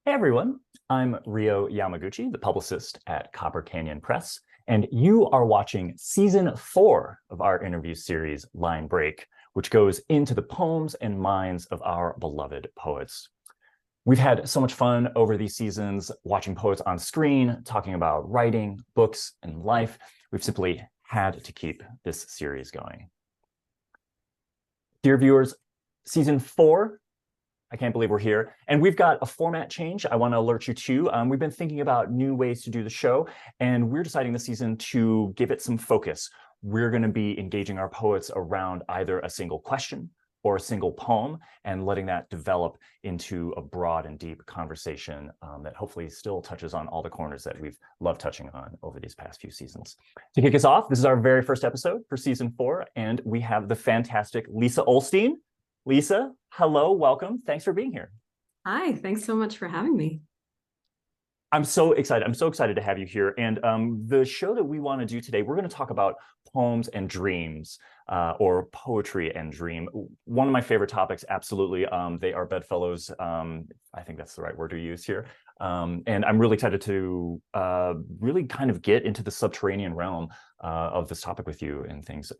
Hey everyone, I'm Ryo Yamaguchi, the publicist at Copper Canyon Press, and you are watching season 4 of our interview series, Line Break, which goes into the poems and minds of our beloved poets. We've had so much fun over these seasons watching poets on screen, talking about writing, books, and life. We've simply had to keep this series going. Dear viewers, season 4, I can't believe we're here. And we've got a format change I want to alert you to. We've been thinking about new ways to do the show, and we're deciding this season to give it some focus. We're going to be engaging our poets around either a single question or a single poem and letting that develop into a broad and deep conversation that hopefully still touches on all the corners that we've loved touching on over these past few seasons. To kick us off, this is our very first episode for season 4, and we have the fantastic Lisa Olstein. Lisa, hello, welcome. Thanks for being here. Hi, thanks so much for having me. I'm so excited. I'm so excited to have you here. And the show that we want to do today, we're going to talk about poems and dreams, or poetry and dream. One of my favorite topics, absolutely. They are bedfellows. I think that's the right word to use here. And I'm really excited to really kind of get into the subterranean realm of this topic with you and things.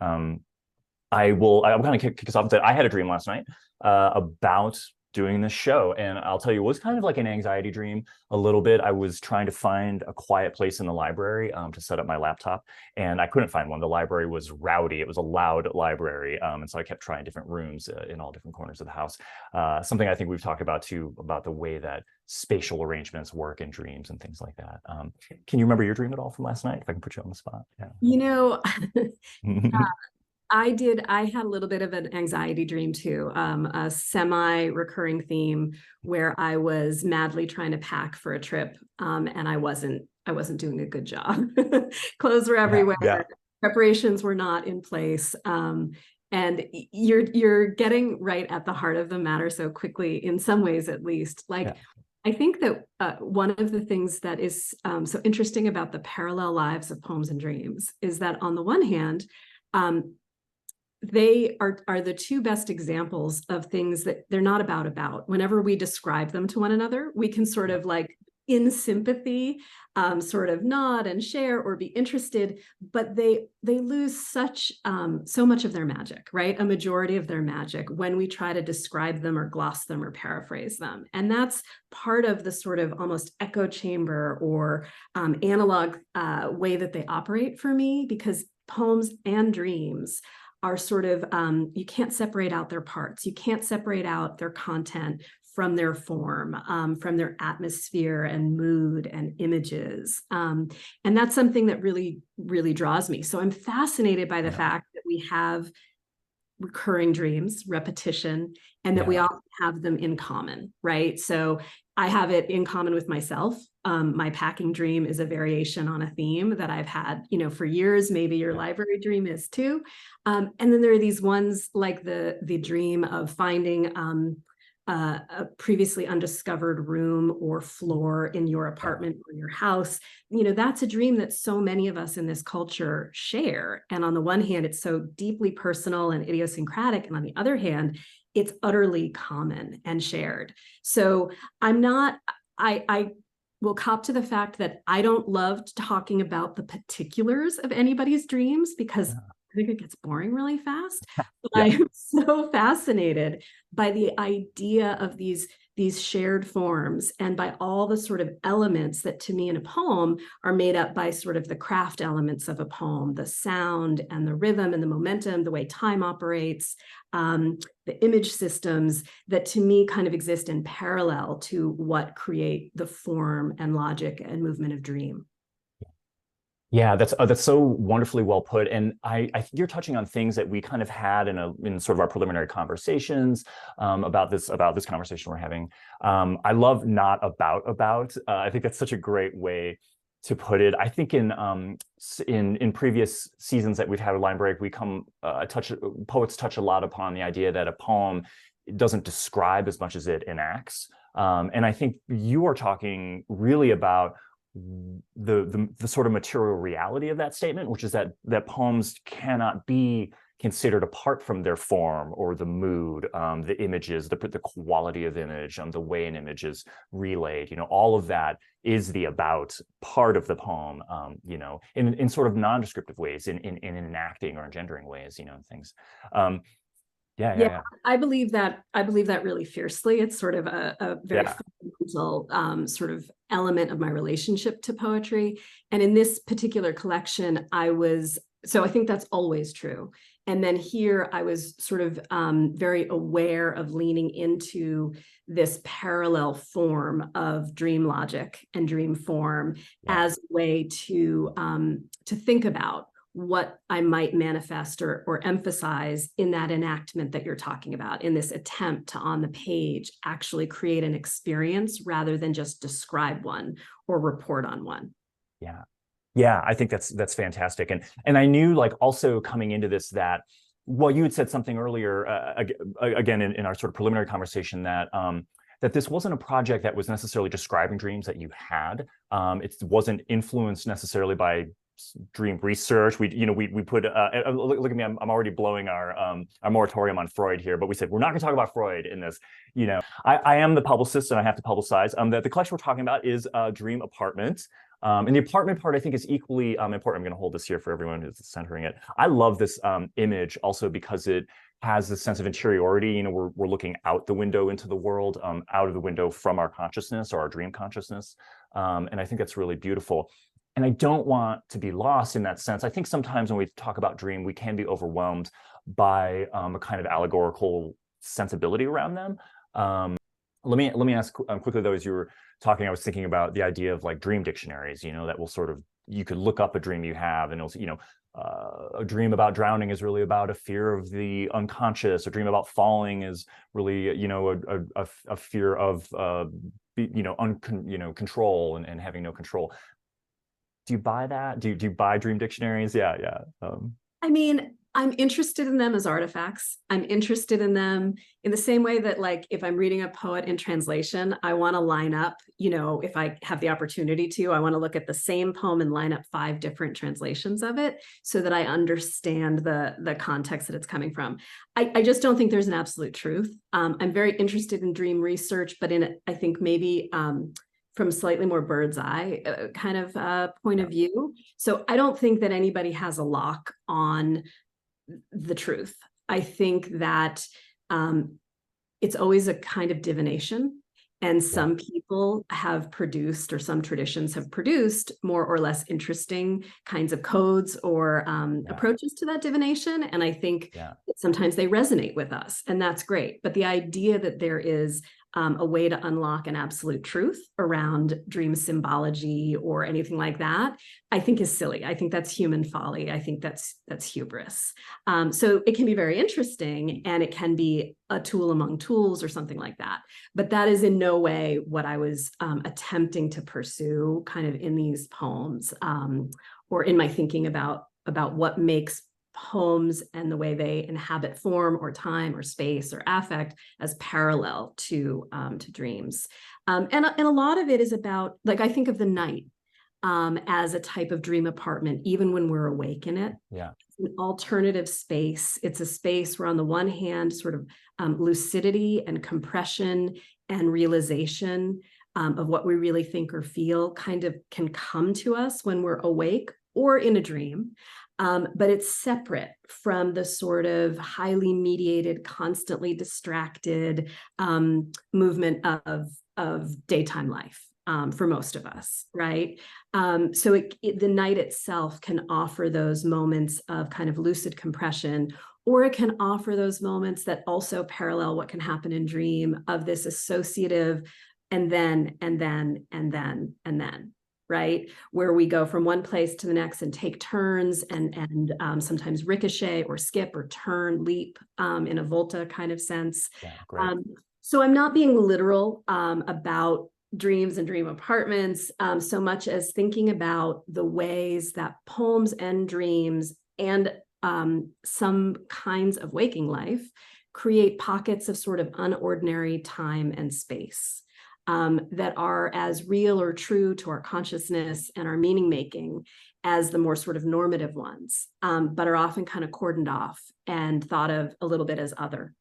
I'm going to kick us off and say I had a dream last night about doing this show, and I'll tell you, it was kind of like an anxiety dream a little bit. I was trying to find a quiet place in the library to set up my laptop, and I couldn't find one. The library was rowdy. It was a loud library, and so I kept trying different rooms in all different corners of the house. Something I think we've talked about too, about the way that spatial arrangements work in dreams and things like that. Can you remember your dream at all from last night, if I can put you on the spot? Yeah. I had a little bit of an anxiety dream too, a semi-recurring theme where I was madly trying to pack for a trip, and I wasn't doing a good job. Clothes were everywhere. Yeah. Preparations were not in place. And you're getting right at the heart of the matter so quickly, in some ways at least. I think that one of the things that is so interesting about the parallel lives of poems and dreams is that on the one hand, they are the two best examples of things that they're not about. Whenever we describe them to one another, we can sort of like in sympathy, sort of nod and share or be interested, but they lose so much of their magic, right? A majority of their magic when we try to describe them or gloss them or paraphrase them. And that's part of the sort of almost echo chamber or analog way that they operate for me, because poems and dreams are sort of, you can't separate out their parts. You can't separate out their content from their form, from their atmosphere and mood and images. And that's something that really, really draws me. So I'm fascinated by the fact that we have recurring dreams, repetition, and that we all have them in common, right? So I have it in common with myself. My packing dream is a variation on a theme that I've had, for years. Maybe your library dream is too. And then there are these ones like the dream of finding a previously undiscovered room or floor in your apartment or your house. That's a dream that so many of us in this culture share. And on the one hand, it's so deeply personal and idiosyncratic. And on the other hand, it's utterly common and shared. So I will cop to the fact that I don't love talking about the particulars of anybody's dreams, because I think it gets boring really fast. But I am so fascinated by the idea of these shared forms and by all the sort of elements that to me in a poem are made up by sort of the craft elements of a poem, the sound and the rhythm and the momentum, the way time operates, the image systems that to me kind of exist in parallel to what create the form and logic and movement of dream. Yeah, that's so wonderfully well put, and I think you're touching on things that we kind of had in sort of our preliminary conversations about this conversation we're having. I love not about. I think that's such a great way to put it. I think in previous seasons that we've had a Line Break, poets touch a lot upon the idea that a poem doesn't describe as much as it enacts, and I think you are talking really about the sort of material reality of that statement, which is that poems cannot be considered apart from their form or the mood, the images, the quality of image, the way an image is relayed. All of that is the about part of the poem, in sort of non-descriptive ways, in enacting or engendering ways, and things. Yeah. I believe that really fiercely. It's sort of a very fundamental sort of element of my relationship to poetry. And in this particular collection, so I think that's always true. And then here I was sort of very aware of leaning into this parallel form of dream logic and dream form as a way to think about what I might manifest or emphasize in that enactment that you're talking about, in this attempt to, on the page, actually create an experience rather than just describe one or report on one. Yeah, I think that's fantastic. And I knew, like, also coming into this that, well, you had said something earlier, again, in our sort of preliminary conversation, that that this wasn't a project that was necessarily describing dreams that you had. It wasn't influenced necessarily by dream research. We put look at me, I'm already blowing our moratorium on Freud here, but we said we're not going to talk about Freud in this. I am the publicist and I have to publicize that the collection we're talking about is Dream Apartment. And the apartment part, I think, is equally important. I'm going to hold this here for everyone who's centering it. I love this image also because it has this sense of interiority. We're looking out the window into the world, out of the window from our consciousness or our dream consciousness. And I think that's really beautiful. And I don't want to be lost in that sense. I think sometimes when we talk about dream, we can be overwhelmed by a kind of allegorical sensibility around them. Let me ask quickly, though, as you were talking, I was thinking about the idea of like dream dictionaries, that will sort of, you could look up a dream you have and it'll, a dream about drowning is really about a fear of the unconscious. A dream about falling is really, a fear of, control and having no control. Do you buy that? Do you buy dream dictionaries? Yeah. I mean, I'm interested in them as artifacts. I'm interested in them in the same way that, like, if I'm reading a poet in translation, I want to line up, if I have the opportunity to, I want to look at the same poem and line up 5 different translations of it so that I understand the context that it's coming from. I just don't think there's an absolute truth. I'm very interested in dream research, but I think maybe from slightly more bird's eye kind of point of view. So I don't think that anybody has a lock on the truth. I think that it's always a kind of divination. And some people have produced, or some traditions have produced, more or less interesting kinds of codes or approaches to that divination. And I think sometimes they resonate with us, and that's great. But the idea that there is a way to unlock an absolute truth around dream symbology or anything like that, I think is silly. I think that's human folly. I think that's hubris. So it can be very interesting, and it can be a tool among tools or something like that. But that is in no way what I was attempting to pursue kind of in these poems, or in my thinking about what makes poems and the way they inhabit form or time or space or affect as parallel to dreams. And a lot of it is about, like, I think of the night as a type of dream apartment, even when we're awake in it. It's an alternative space. It's a space where, on the one hand, sort of lucidity and compression and realization of what we really think or feel kind of can come to us when we're awake or in a dream. But it's separate from the sort of highly mediated, constantly distracted movement of daytime life for most of us, right? So the night itself can offer those moments of kind of lucid compression, or it can offer those moments that also parallel what can happen in dream, of this associative and then, right? Where we go from one place to the next and take turns and sometimes ricochet or skip or turn, leap in a volta kind of sense. So I'm not being literal about dreams and dream apartments so much as thinking about the ways that poems and dreams and some kinds of waking life create pockets of sort of unordinary time and space. That are as real or true to our consciousness and our meaning making as the more sort of normative ones, but are often kind of cordoned off and thought of a little bit as other.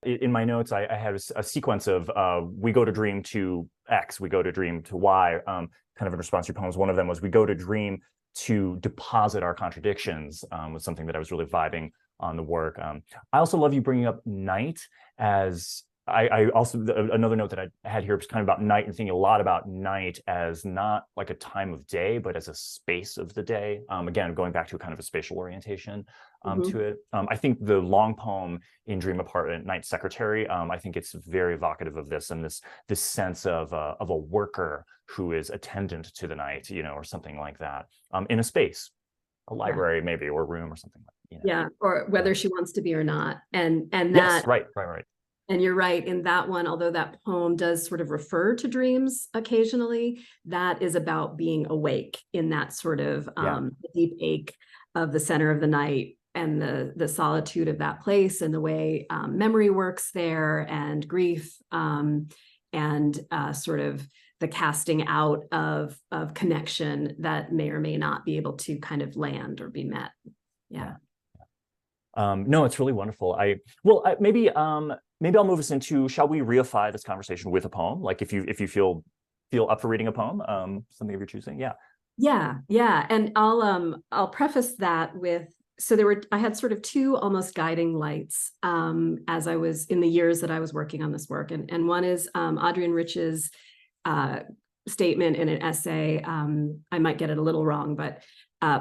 In my notes, I had a sequence of we go to dream to X, we go to dream to Y, kind of in response to your poems. One of them was we go to dream to deposit our contradictions, was something that I was really vibing on the work. I also love you bringing up night as I also, another note that I had here was kind of about night and thinking a lot about night as not like a time of day, but as a space of the day. Again, going back to a kind of a spatial orientation to it. I think the long poem in Dream Apartment, Night Secretary, I think it's very evocative of this and this sense of a worker who is attendant to the night, you know, or something like that, in a space, a library maybe, or a room or something like that. You know? Yeah, or whether she wants to be or not. And yes, that, right. and you're right, in that one, although that poem does sort of refer to dreams occasionally, that is about being awake in that sort of deep ache of the center of the night and the solitude of that place and the way memory works there, and grief, and sort of the casting out of connection that may or may not be able to kind of land or be met. Yeah. No, it's really wonderful. Maybe I'll move us into, shall we reify this conversation with a poem? Like if you feel up for reading a poem, something of your choosing. Yeah. And I'll preface that with, so I had sort of two almost guiding lights as I was in the years that I was working on this work. And one is Adrienne Rich's statement in an essay. I might get it a little wrong, but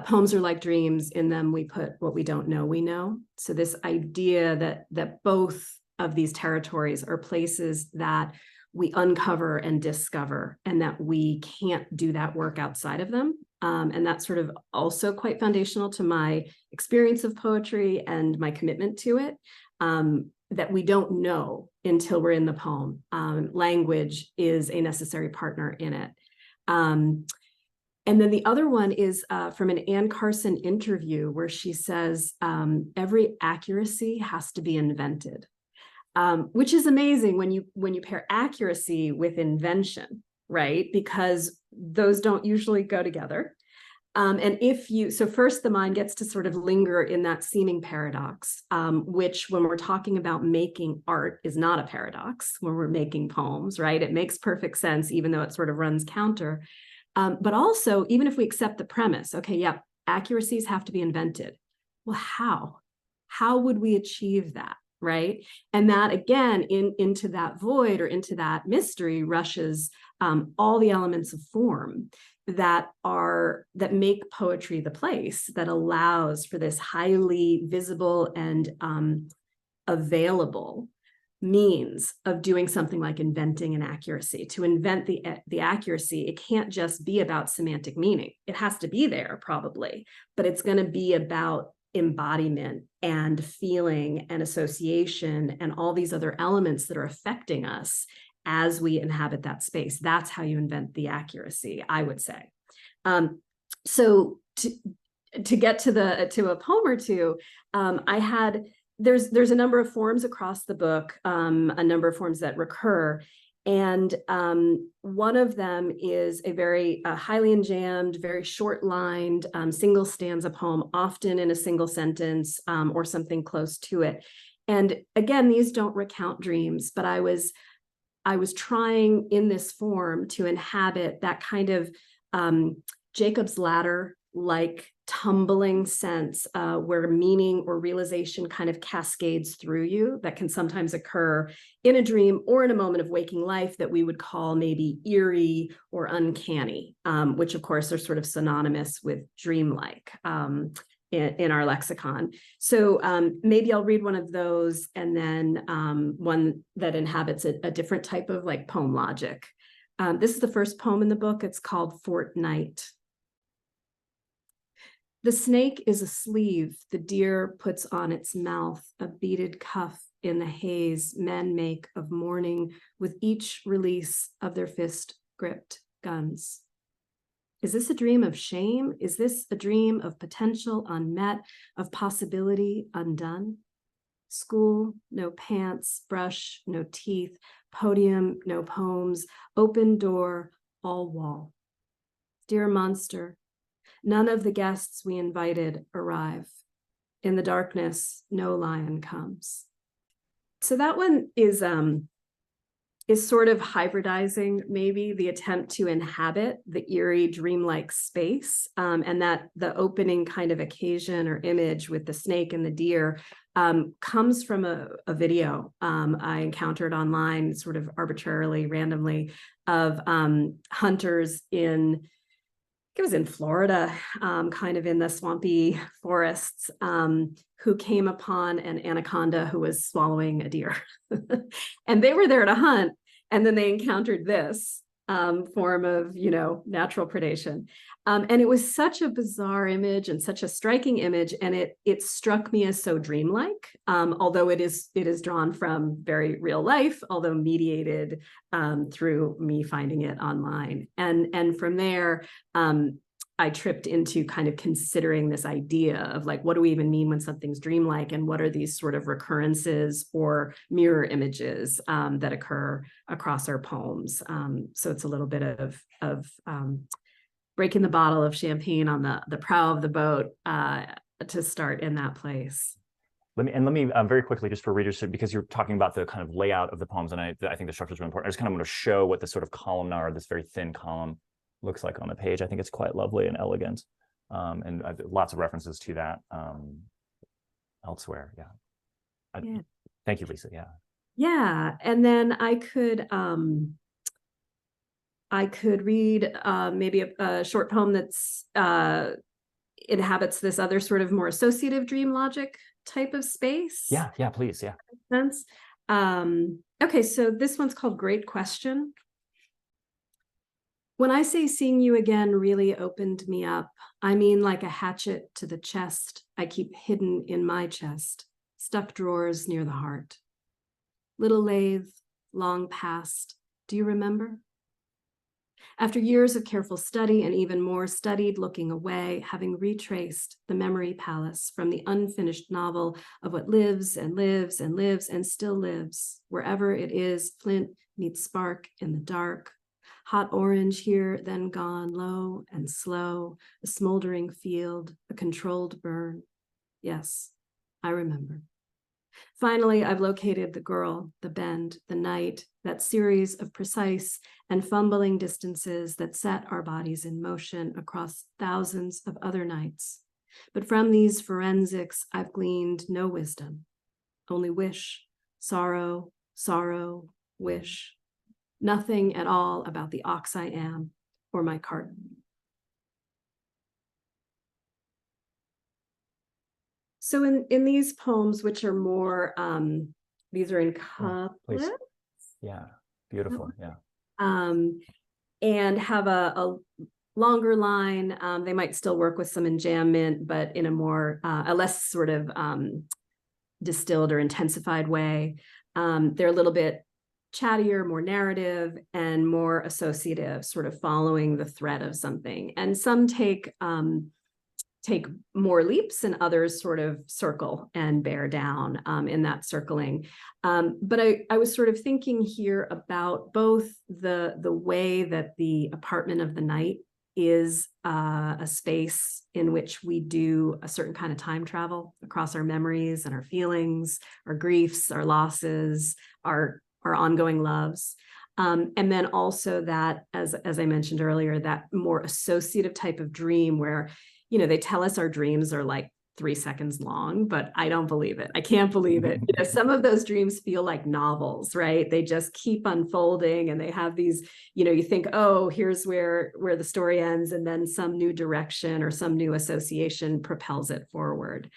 poems are like dreams. In them, we put what we don't know, we know. So this idea that both of these territories are places that we uncover and discover, and that we can't do that work outside of them. And that's sort of also quite foundational to my experience of poetry and my commitment to it, that we don't know until we're in the poem. Language is a necessary partner in it. And then the other one is from an Anne Carson interview where she says, every accuracy has to be invented, which is amazing when you pair accuracy with invention, right? Because those don't usually go together. And so first the mind gets to sort of linger in that seeming paradox, which when we're talking about making art is not a paradox when we're making poems, right? It makes perfect sense, even though it sort of runs counter. But also, even if we accept the premise, okay, yeah, accuracies have to be invented. Well, how? How would we achieve that, right? And that, again, into that void or into that mystery rushes all the elements of form that make poetry the place that allows for this highly visible and available means of doing something like inventing an accuracy. To invent the accuracy, it can't just be about semantic meaning. It has to be there probably, but it's going to be about embodiment and feeling and association and all these other elements that are affecting us as we inhabit that space. That's how you invent the accuracy, I would say. So to get to a poem or two, there's a number of forms across the book, a number of forms that recur. And one of them is a very highly enjambed, very short-lined, single stanza poem, often in a single sentence or something close to it. And again, these don't recount dreams, but I was trying in this form to inhabit that kind of Jacob's ladder like tumbling sense where meaning or realization kind of cascades through you that can sometimes occur in a dream or in a moment of waking life that we would call maybe eerie or uncanny, which of course are sort of synonymous with dreamlike in our lexicon. So maybe I'll read one of those and then one that inhabits a different type of like poem logic. This is the first poem in the book. It's called Fortnight. The snake is a sleeve the deer puts on its mouth, a beaded cuff in the haze men make of morning with each release of their fist-gripped guns. Is this a dream of shame? Is this a dream of potential unmet, of possibility undone? School, no pants, brush, no teeth, podium, no poems, open door, all wall. Dear monster, None of the guests we invited arrive. In the darkness, no lion comes. So that one is sort of hybridizing maybe the attempt to inhabit the eerie dreamlike space, and that the opening kind of occasion or image with the snake and the deer comes from a video I encountered online sort of arbitrarily, randomly, of hunters in, it was in Florida, kind of in the swampy forests, who came upon an anaconda who was swallowing a deer. And they were there to hunt, and then they encountered this form of, natural predation. And it was such a bizarre image and such a striking image, and it struck me as so dreamlike, although it is drawn from very real life, although mediated through me finding it online. And from there, I tripped into kind of considering this idea of like, what do we even mean when something's dreamlike, and what are these sort of recurrences or mirror images that occur across our poems? So it's a little bit of breaking the bottle of champagne on the prow of the boat to start in that place. Let me very quickly, just for readers, because you're talking about the kind of layout of the poems, and I think the structure is really important. I just kind of want to show what this sort of columnar, this very thin column, looks like on the page. I think it's quite lovely and elegant, and lots of references to that elsewhere. Yeah. Thank you, Lisa. Yeah, and then I could read maybe a short poem that's inhabits this other sort of more associative dream logic type of space. Yeah, please. Yeah. Sense. Okay, so this one's called Great Question. When I say seeing you again really opened me up, I mean like a hatchet to the chest I keep hidden in my chest, stuck drawers near the heart. Little lathe, long past, do you remember? After years of careful study and even more studied looking away, having retraced the memory palace from the unfinished novel of what lives and lives and lives and still lives, wherever it is, flint meets spark in the dark. Hot orange here, then gone, low and slow, a smoldering field, a controlled burn. Yes, I remember. Finally, I've located the girl, the bend, the night, that series of precise and fumbling distances that set our bodies in motion across thousands of other nights. But from these forensics, I've gleaned no wisdom, only wish, sorrow, sorrow, wish. Nothing at all about the ox I am or my cart. So in these poems, which are more, these are in couplets. Yeah, beautiful, yeah. And have a longer line. They might still work with some enjambment, but in a less sort of distilled or intensified way. They're a little bit chattier, more narrative, and more associative, sort of following the thread of something. And some take more leaps, and others sort of circle and bear down in that circling. But I was sort of thinking here about both the way that the apartment of the night is a space in which we do a certain kind of time travel across our memories and our feelings, our griefs, our losses, our ongoing loves. And then also that, as I mentioned earlier, that more associative type of dream where, they tell us our dreams are like 3 seconds long, but I don't believe it. I can't believe it. Some of those dreams feel like novels, right? They just keep unfolding, and they have these, you think, oh, here's where the story ends, and then some new direction or some new association propels it forward.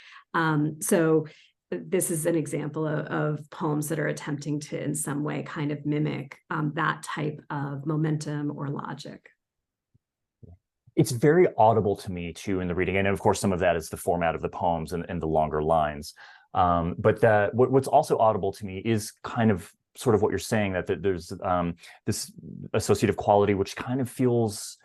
So this is an example of poems that are attempting to, in some way, kind of mimic that type of momentum or logic. It's very audible to me too in the reading, and of course some of that is the format of the poems and the longer lines. But what's also audible to me is kind of sort of what you're saying, that there's this associative quality which kind of feels,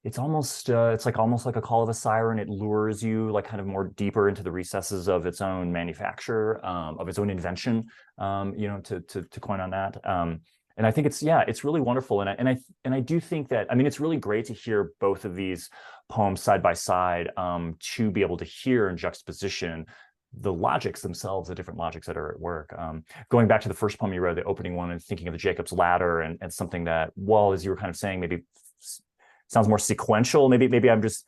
it's almost almost like a call of a siren. It lures you like kind of more deeper into the recesses of its own manufacture, of its own invention, to coin on that. And I think it's really wonderful. And I do think that, I mean, it's really great to hear both of these poems side by side, to be able to hear in juxtaposition the logics themselves, the different logics that are at work. Going back to the first poem you read, the opening one, and thinking of the Jacob's Ladder, and something that, well, as you were kind of saying, maybe sounds more sequential. Maybe I'm just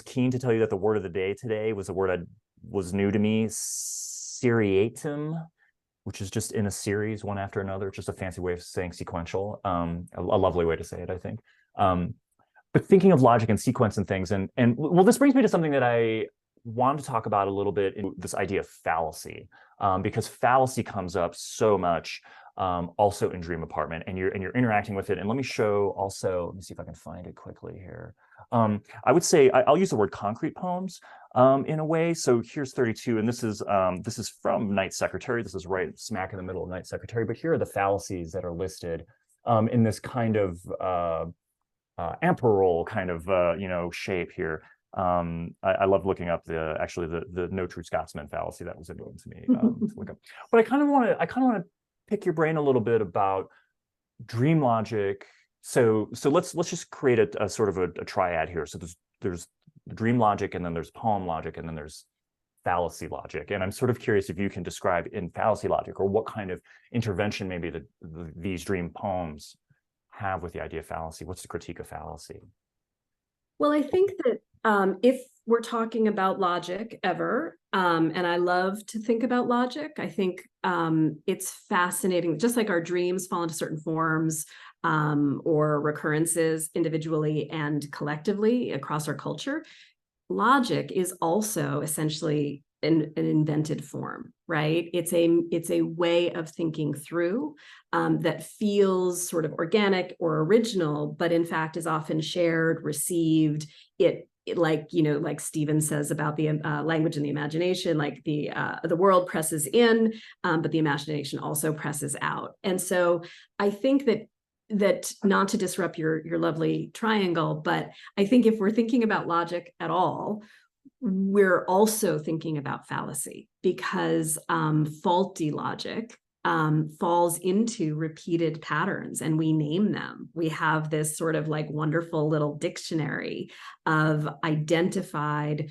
keen to tell you that the word of the day today was a word that was new to me, seriatim, which is just in a series, one after another. It's just a fancy way of saying sequential. A lovely way to say it, I think. But thinking of logic and sequence and things, and well, this brings me to something that I wanted to talk about a little bit, in this idea of fallacy, because fallacy comes up so much, also in Dream Apartment, and you're interacting with it. And let me show also, let me see if I can find it quickly here. I would say I'll use the word concrete poems in a way. So here's 32, and this is from Night Secretary. This is right smack in the middle of Night Secretary. But here are the fallacies that are listed in this kind of amperoll kind of shape here. I love looking up the No True Scotsman fallacy. That was annoying to me to look up. But I kind of want to pick your brain a little bit about dream logic. So let's just create a sort of a triad here. So there's dream logic, and then there's poem logic, and then there's fallacy logic. And I'm sort of curious if you can describe in fallacy logic, or what kind of intervention maybe these dream poems have with the idea of fallacy. What's the critique of fallacy? Well, I think that if we're talking about logic ever, and I love to think about logic, I think it's fascinating, just like our dreams fall into certain forms or recurrences individually and collectively across our culture. Logic is also essentially an invented form, right? It's a way of thinking through that feels sort of organic or original, but in fact is often shared, received. It like, like Stephen says about the language and the imagination, like the world presses in, but the imagination also presses out. And so I think that not to disrupt your lovely triangle, but I think if we're thinking about logic at all, we're also thinking about fallacy, because faulty logic falls into repeated patterns, and we name them. We have this sort of like wonderful little dictionary of identified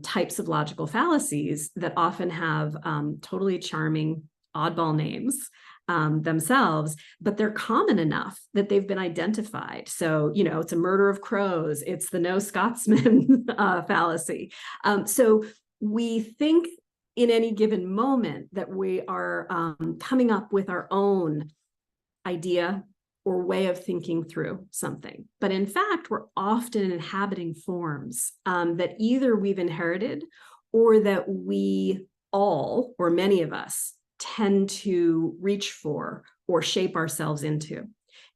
types of logical fallacies that often have totally charming oddball names themselves, but they're common enough that they've been identified. So, it's a murder of crows. It's the no Scotsman fallacy. So we think in any given moment that we are coming up with our own idea or way of thinking through something. But in fact, we're often inhabiting forms that either we've inherited or that we all, or many of us, tend to reach for or shape ourselves into.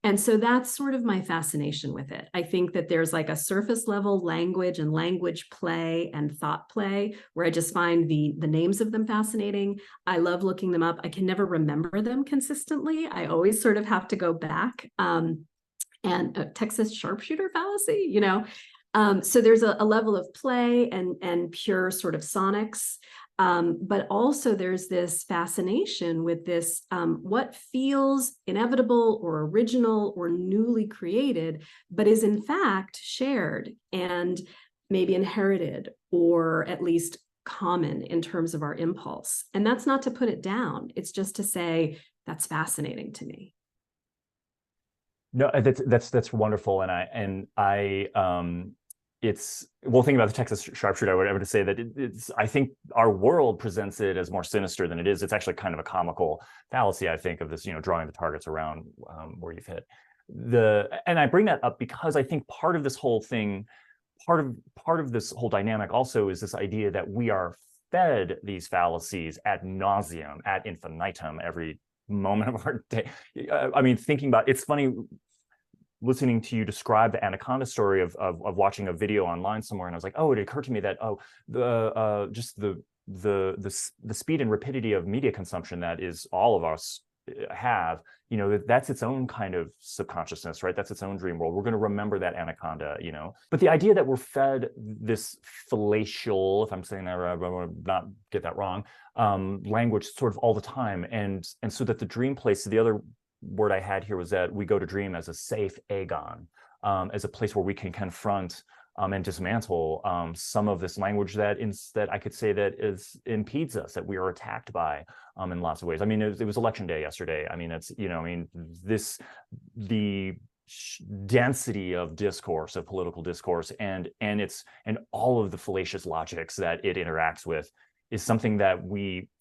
And so that's sort of my fascination with it. I think that there's like a surface level language and language play and thought play where I just find the names of them fascinating. I love looking them up. I can never remember them consistently. I always sort of have to go back. And a Texas sharpshooter fallacy, so there's a level of play and pure sort of sonics. But also there's this fascination with this, what feels inevitable or original or newly created, but is in fact shared and maybe inherited, or at least common in terms of our impulse. And that's not to put it down. It's just to say that's fascinating to me. No, that's wonderful. And I it's, well, thinking about the Texas sharpshooter, I would say that I think our world presents it as more sinister than it is. It's actually kind of a comical fallacy, I think, of this, drawing the targets around where you've hit. And I bring that up because I think part of this whole thing, part of this whole dynamic also is this idea that we are fed these fallacies ad nauseum, ad infinitum, every moment of our day. I mean, thinking about, it's funny, listening to you describe the anaconda story of watching a video online somewhere, and I was like, oh, it occurred to me that just the speed and rapidity of media consumption that is all of us have, that's its own kind of subconsciousness, right? That's its own dream world. We're going to remember that anaconda, But the idea that we're fed this fallacial, if I'm saying that right, I want to not get that wrong, language sort of all the time, and so that the dream place, the other word I had here was that we go to dream as a safe agon, as a place where we can confront and dismantle some of this language that I could say that impedes us, that we are attacked by in lots of ways. I mean, it was election day yesterday. I mean, it's, the density of discourse, of political discourse, and all of the fallacious logics that it interacts with is something that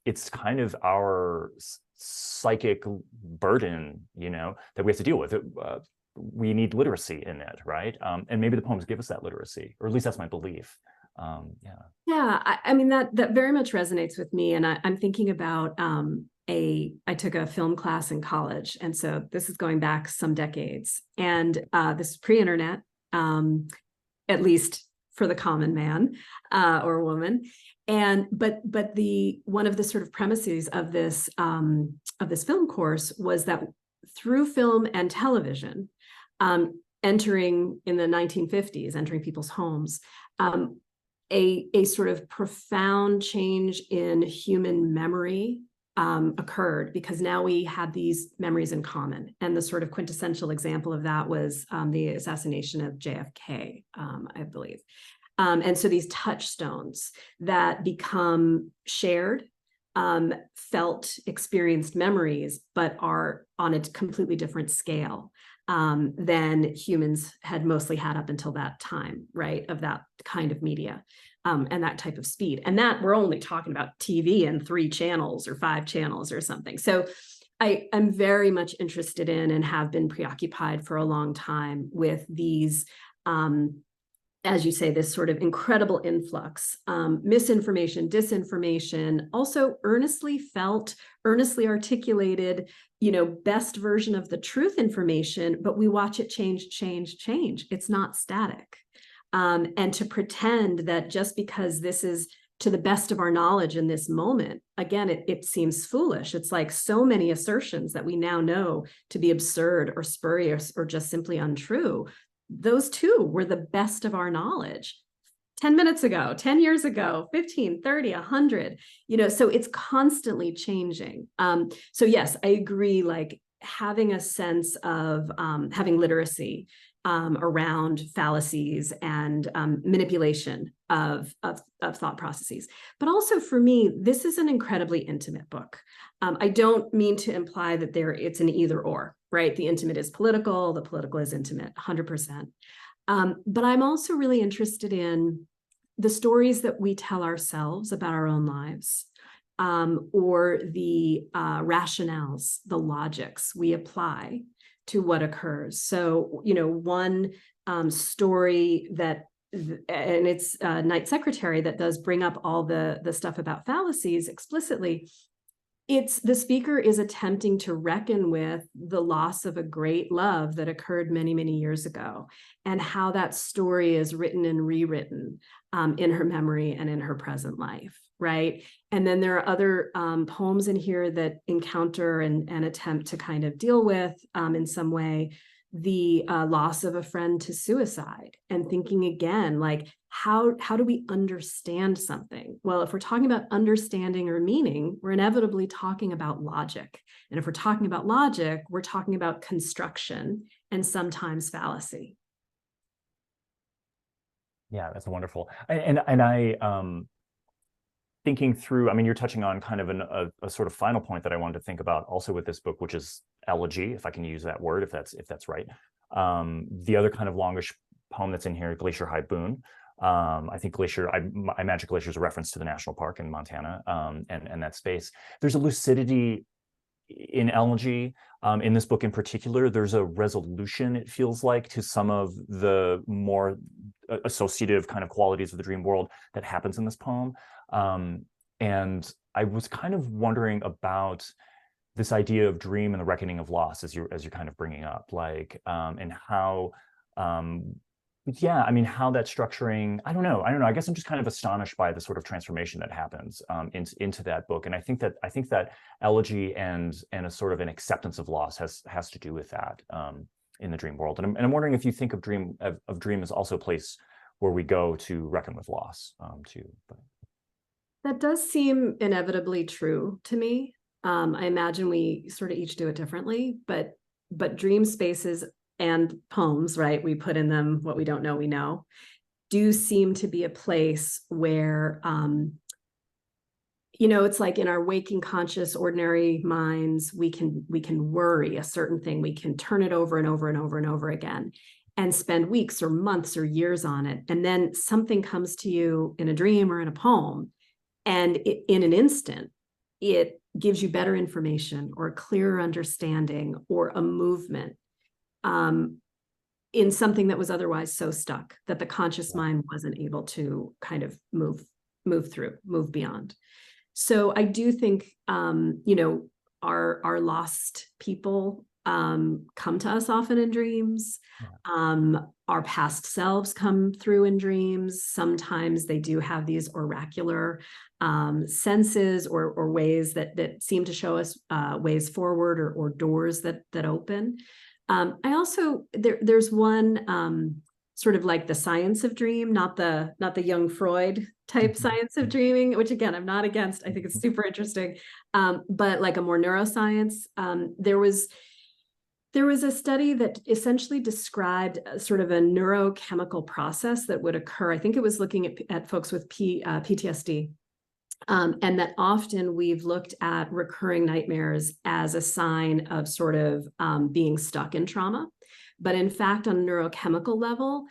it's kind of our psychic burden, that we have to deal with. We need literacy in it, right? And maybe the poems give us that literacy, or at least that's my belief. Yeah, I mean, that very much resonates with me. And I'm thinking about I took a film class in college. And so this is going back some decades. And this is pre-internet, at least for the common man or woman. And but one of the sort of premises of this film course was that through film and television, entering in the 1950s, entering people's homes, a sort of profound change in human memory occurred, because now we had these memories in common. And the sort of quintessential example of that was the assassination of JFK, I believe. And so these touchstones that become shared, felt, experienced memories, but are on a completely different scale than humans had mostly had up until that time, right? Of that kind of media and that type of speed. And that we're only talking about TV and 3 channels or 5 channels or something. So I'm very much interested in, and have been preoccupied for a long time with these, as you say, this sort of incredible influx, misinformation, disinformation, also earnestly felt, earnestly articulated, best version of the truth information, but we watch it change. It's not static. And to pretend that just because this is to the best of our knowledge in this moment, again, it seems foolish. It's like so many assertions that we now know to be absurd or spurious or just simply untrue. Those two were the best of our knowledge 10 minutes ago, 10 years ago, 15, 30, 100, so it's constantly changing. So yes, I agree, like having a sense of having literacy around fallacies and manipulation of thought processes. But also for me, this is an incredibly intimate book. I don't mean to imply that it's an either or, right? The intimate is political, the political is intimate, 100%. But I'm also really interested in the stories that we tell ourselves about our own lives, or the rationales, the logics we apply to what occurs. So, one story that, and it's Night Secretary, that does bring up all the stuff about fallacies explicitly. It's the speaker is attempting to reckon with the loss of a great love that occurred many, many years ago, and how that story is written and rewritten in her memory and in her present life, right? And then there are other poems in here that encounter and attempt to kind of deal with, in some way, the loss of a friend to suicide, and thinking again, like, how do we understand something? Well, if we're talking about understanding or meaning, we're inevitably talking about logic. And if we're talking about logic, we're talking about construction and sometimes fallacy. Yeah, that's wonderful. And I thinking through, I mean, you're touching on kind of a sort of final point that I wanted to think about also with this book, which is elegy, if I can use that word, if that's right. The other kind of longish poem that's in here, Glacier High Boon. I think Glacier, I imagine Glacier is a reference to the national park in Montana, and that space. There's a lucidity in elegy. In this book in particular, there's a resolution, it feels like, to some of the more associative kind of qualities of the dream world that happens in this poem. And I was kind of wondering about this idea of dream and the reckoning of loss, as you're kind of bringing up, like, and how, yeah, I mean, how that structuring, I don't know. I guess I'm just kind of astonished by the sort of transformation that happens into that book. And I think that elegy and a sort of an acceptance of loss has to do with that in the dream world. And I'm wondering if you think of dream as also a place where we go to reckon with loss too. But. That does seem inevitably true to me. I imagine we sort of each do it differently, but dream spaces and poems, right? We put in them what we don't know, we know, do seem to be a place where, it's like in our waking, conscious, ordinary minds, we can worry a certain thing. We can turn it over and over and over and over again and spend weeks or months or years on it. And then something comes to you in a dream or in a poem, and in an instant, it gives you better information or a clearer understanding or a movement in something that was otherwise so stuck that the conscious mind wasn't able to kind of move beyond. So I do think, our lost people come to us often in dreams. Our past selves come through in dreams. Sometimes they do have these oracular senses or ways that seem to show us ways forward or doors that open. I also, there's one sort of like the science of dream, not the young Freud type science of dreaming, which again, I'm not against. I think it's super interesting. But like a more neuroscience, there was a study that essentially described sort of a neurochemical process that would occur. I think it was looking at folks with PTSD. And that often we've looked at recurring nightmares as a sign of sort of being stuck in trauma. But in fact, on a neurochemical level,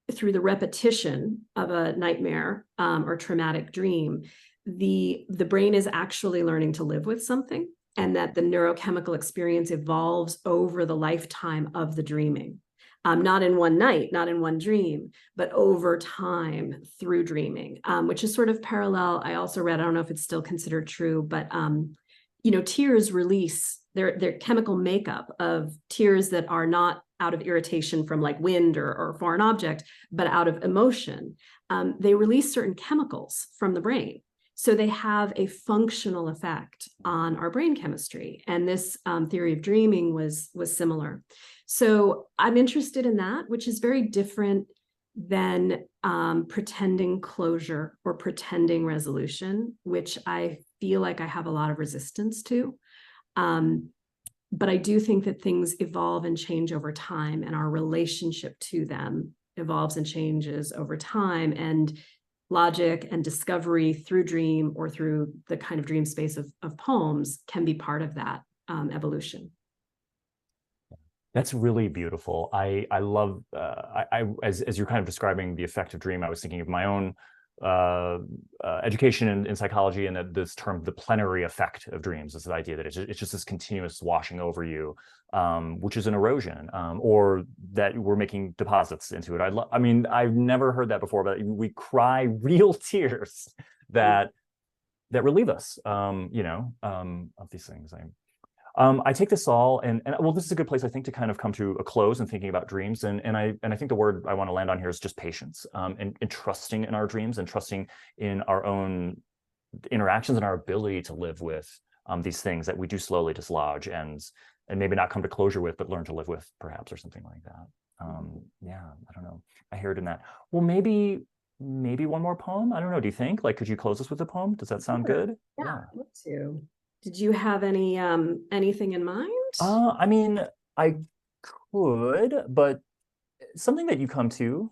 through the repetition of a nightmare or traumatic dream, the brain is actually learning to live with something, and that the neurochemical experience evolves over the lifetime of the dreaming. Not in one night, not in one dream, but over time through dreaming, which is sort of parallel. I also read, I don't know if it's still considered true, but tears release their chemical makeup of tears that are not out of irritation from like wind or foreign object, but out of emotion. They release certain chemicals from the brain. So they have a functional effect on our brain chemistry. And this theory of dreaming was similar. So I'm interested in that, which is very different than pretending closure or pretending resolution, which I feel like I have a lot of resistance to. But I do think that things evolve and change over time, and our relationship to them evolves and changes over time. And logic and discovery through dream or through the kind of dream space of poems can be part of that evolution. That's really beautiful. I love, as you're kind of describing the effect of dream, I was thinking of my own education in psychology, and that this term, the plenary effect of dreams, is the idea that it's just this continuous washing over you, which is an erosion, or that we're making deposits into it. I mean, I've never heard that before, but we cry real tears that relieve us, of these things. I take this all, and well, this is a good place, I think, to kind of come to a close and thinking about dreams. And I think the word I want to land on here is just patience, and trusting in our dreams, and trusting in our own interactions and our ability to live with these things that we do slowly dislodge and maybe not come to closure with, but learn to live with, perhaps, or something like that. Yeah, I don't know. I hear it in that. Well, maybe one more poem. I don't know. Do you think? Like, could you close us with a poem? Does that sound good? Yeah, I'd love to. Did you have anything in mind? I mean, I could, but something that you come to,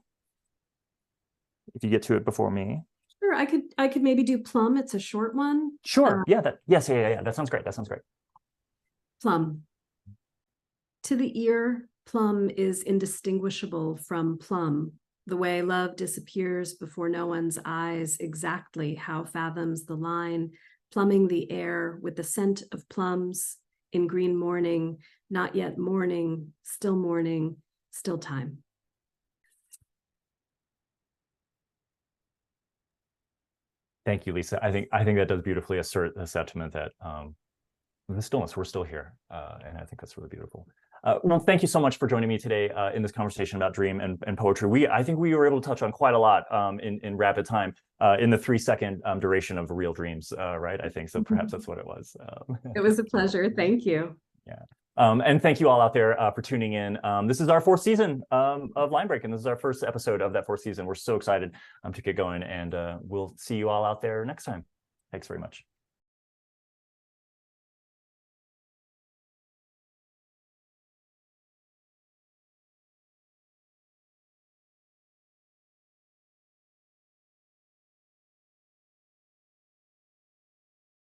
if you get to it before me. Sure, I could maybe do Plum. It's a short one. Sure. Yeah. Yeah. That sounds great. Plum. To the ear, plum is indistinguishable from plum. The way love disappears before no one's eyes, exactly how fathoms the line, plumbing the air with the scent of plums in green morning, not yet morning, still time. Thank you, Lisa. I think that does beautifully assert the sentiment that the stillness, we're still here, and I think that's really beautiful. Well, thank you so much for joining me today in this conversation about dream and poetry. I think we were able to touch on quite a lot in rapid time, in the 3-second duration of Real Dreams, right? I think so. Perhaps that's what it was. It was a pleasure. Thank you. Yeah. And thank you all out there for tuning in. This is our 4th season of Line Break, and this is our 1st episode of that 4th season. We're so excited to get going, and we'll see you all out there next time. Thanks very much.